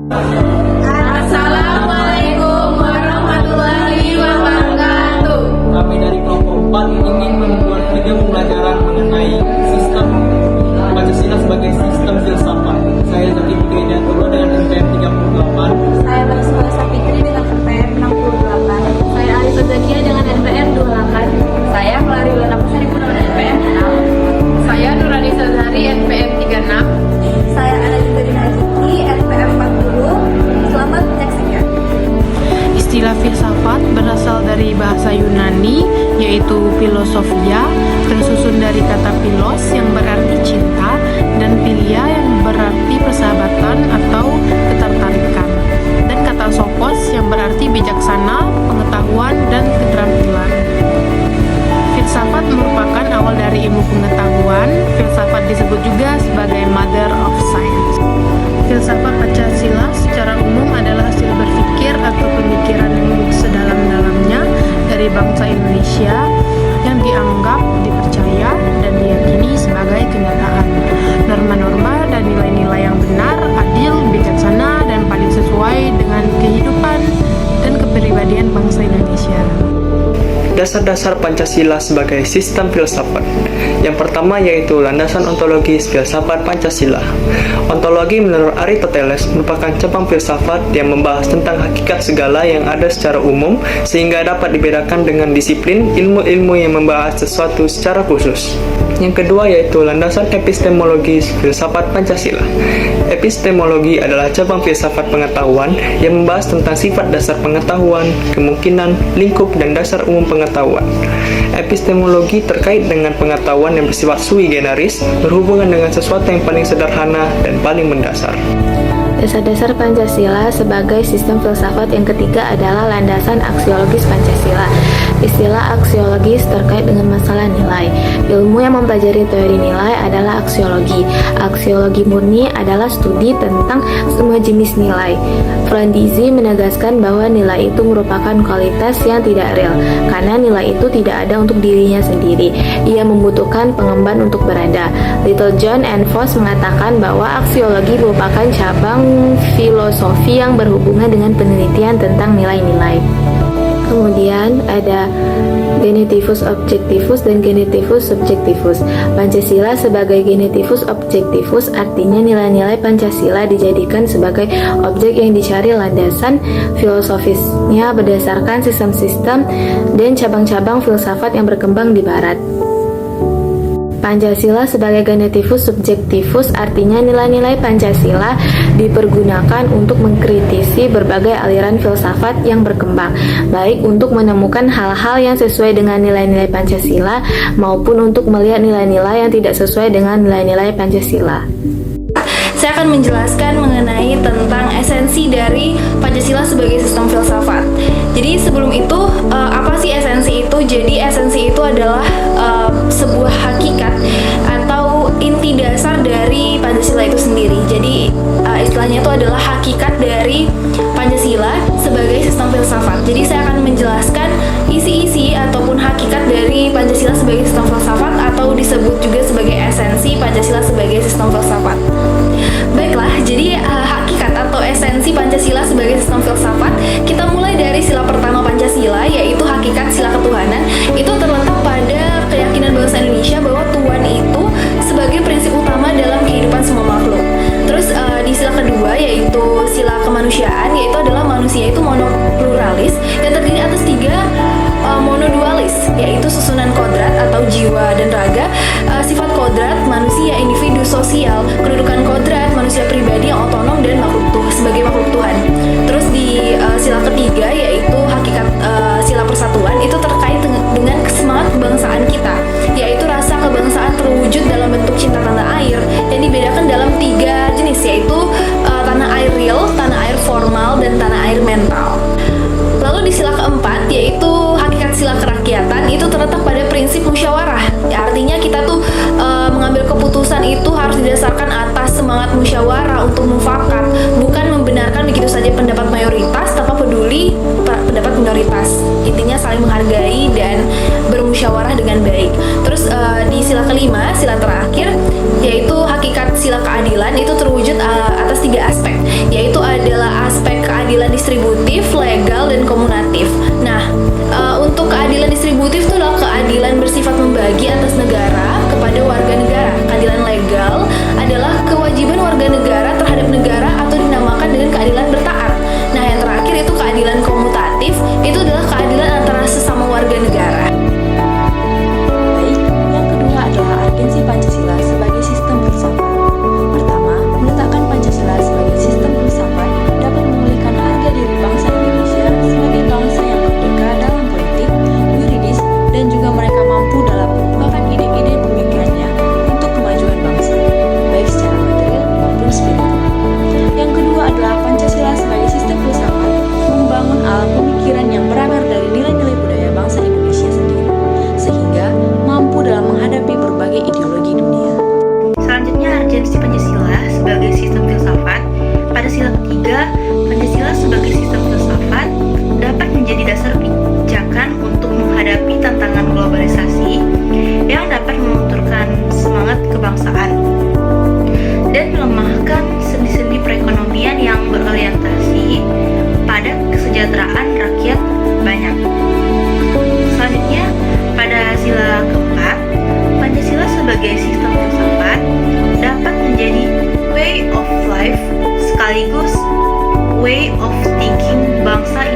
Assalamualaikum warahmatullahi wabarakatuh. Kami dari kelompok 4 ingin membuat video pembelajaran mengenai sistem Pancasila sebagai sistem filsafat. Saya Zaki Fikri Diantoro dengan NPM 38. Saya Baiswa Sapitri dengan NPM 68. Saya Alisa Zakia dengan NPM 28. Saya Kelari Lana Pusari dengan NPM 6. Saya Nuranisa Zahari NPM 36. Saya Ana Juberina Azuki NPM 40. Selamat menyaksikan. Istilah filsafat berasal dari bahasa Yunani, yaitu filosofia, tersusun dari kata philos yang berarti cinta dan philia yang berarti persahabatan atau ketertarikan, dan kata sophos yang berarti bijaksana, pengetahuan, dan keterampilan. Filsafat merupakan awal dari ilmu pengetahuan. Filsafat disebut juga sebagai mother of science. Filsafat Pancasila secara umum adalah hasil berpikir atau pemikiran yang sedalam-dalamnya dari bangsa Indonesia yang dianggap, dipercaya, dan diyakini sebagai kenyataan. Norma-norma dan nilai-nilai yang benar, adil, bijaksana, dan paling sesuai dengan kehidupan dan kepribadian bangsa Indonesia. Dasar-dasar Pancasila sebagai sistem filsafat. Yang pertama yaitu landasan ontologis filsafat Pancasila. Ontologi menurut Aristoteles merupakan cabang filsafat yang membahas tentang hakikat segala yang ada secara umum sehingga dapat dibedakan dengan disiplin ilmu-ilmu yang membahas sesuatu secara khusus. Yang kedua yaitu landasan epistemologis filsafat Pancasila. Epistemologi adalah cabang filsafat pengetahuan yang membahas tentang sifat dasar pengetahuan, kemungkinan, lingkup, dan dasar umum pengetahuan. Epistemologi terkait dengan pengetahuan yang bersifat sui generis, berhubungan dengan sesuatu yang paling sederhana dan paling mendasar. Dasar-dasar Pancasila sebagai sistem filsafat yang ketiga adalah landasan aksiologis Pancasila. Istilah aksiologis terkait dengan masalah nilai. Ilmu yang mempelajari teori nilai adalah aksiologi. Aksiologi murni adalah studi tentang semua jenis nilai. Frandizi menegaskan bahwa nilai itu merupakan kualitas yang tidak real, karena nilai itu tidak ada untuk dirinya sendiri. Ia membutuhkan pengemban untuk berada. Littlejohn and Foss mengatakan bahwa aksiologi merupakan cabang filosofi yang berhubungan dengan penelitian tentang nilai-nilai. Kemudian ada Genetivus Objectivus dan Genetivus Subjectivus. Pancasila sebagai Genetivus Objectivus artinya nilai-nilai Pancasila dijadikan sebagai objek yang dicari landasan filosofisnya berdasarkan sistem-sistem dan cabang-cabang filsafat yang berkembang di Barat. Pancasila sebagai Genetivus Subjectivus artinya nilai-nilai Pancasila dipergunakan untuk mengkritisi berbagai aliran filsafat yang berkembang, baik untuk menemukan hal-hal yang sesuai dengan nilai-nilai Pancasila maupun untuk melihat nilai-nilai yang tidak sesuai dengan nilai-nilai Pancasila. Saya akan menjelaskan mengenai tentang esensi dari Pancasila sebagai sistem filsafat. Jadi sebelum itu, apa sih esensi itu? Jadi esensi itu adalah sebuah hakikat atau inti dasar dari Pancasila itu sendiri. Jadi istilahnya itu adalah hakikat dari Pancasila sebagai sistem filsafat. Jadi saya akan menjelaskan isi-isi ataupun hakikat dari Pancasila sebagai sistem filsafat, atau disebut juga sebagai esensi Pancasila sebagai sistem filsafat. Baiklah, jadi hakikat atau esensi Pancasila sebagai sistem filsafat, kita mulai dari sila pertama Pancasila, yaitu hakikat sila ketuhanan. Itu terletak pada keyakinan bangsa Indonesia bahwa Tuhan itu sebagai prinsip utama dalam kehidupan semua makhluk. Terus di sila kedua yaitu sila kemanusiaan, yaitu adalah manusia itu monopluralis yang terdiri atas tiga monodualis, yaitu susunan kodrat atau jiwa dan raga, sifat kodrat manusia individu sosial, kedudukan kodrat manusia pribadi yang otonom dan sebagai makhluk Tuhan. Terus di sila ketiga yaitu hakikat sila persatuan, itu terkait dengan semangat kebangsaan kita, yaitu rasa kebangsaan terwujud dalam bentuk cinta tanah air yang dibedakan dalam tiga jenis, yaitu tanah air real, tanah air formal, dan tanah air mental. Lalu di sila keempat yaitu hakikat sila kerakyatan, itu terletak pada prinsip musyawarah. Ya, artinya kita tuh mengambil keputusan itu harus didasarkan atas semangat musyawarah untuk mufakat, bukan membenarkan begitu saja pendapat mayoritas tanpa peduli pendapat minoritas. Intinya saling menghargai dan bermusyawarah dengan baik. Terus di sila kelima, sila terakhir, yaitu hakikat sila keadilan, itu terwujud atas tiga aspek, yaitu adalah keadilan distributif, legal, dan komunatif. Nah, untuk keadilan distributif itu adalah keadilan bersifat membagi atas negara kepada warga negara. Keadilan legal adalah kewajiban warga negara terhadap negara atau dinamakan dengan keadilan bertaat. Nah, yang terakhir itu keadilan komutatif, itu adalah keadilan antara sesama warga negara. Baik, yang kedua adalah agensi Pancasila sebagai sistem filsafat. Pertama, meletakkan Pancasila sebagai sistem filsafat dapat memulihkan harga diri bangsa Indonesia sebagai bangsa yang merdeka dalam politik, yuridis, dan juga mereka mampu dalam mengembangkan ide-ide pemikirannya untuk kemajuan bangsa, baik secara material maupun spiritual. Yang kedua adalah Pancasila sebagai sistem filsafat membangun alam pemikiran yang berakar dari nilai-nilai budaya bangsa Indonesia sendiri, sehingga mampu dalam menghadapi berbagai ideologi dunia. Selanjutnya, urgensi Pancasila sebagai sistem filsafat. Pada sila ketiga, Pancasila sebagai sistem filsafat dapat menjadi dasar pijakan untuk menghadapi tantangan globalisasi yang dapat melunturkan semangat kebangsaan dan melemahkan sendi-sendi perekonomian yang berorientasi pada kesejahteraan rakyat banyak. Selanjutnya, pada sila keempat, Pancasila sebagai sistem filsafat dapat menjadi way of life sekaligus way of thinking bangsa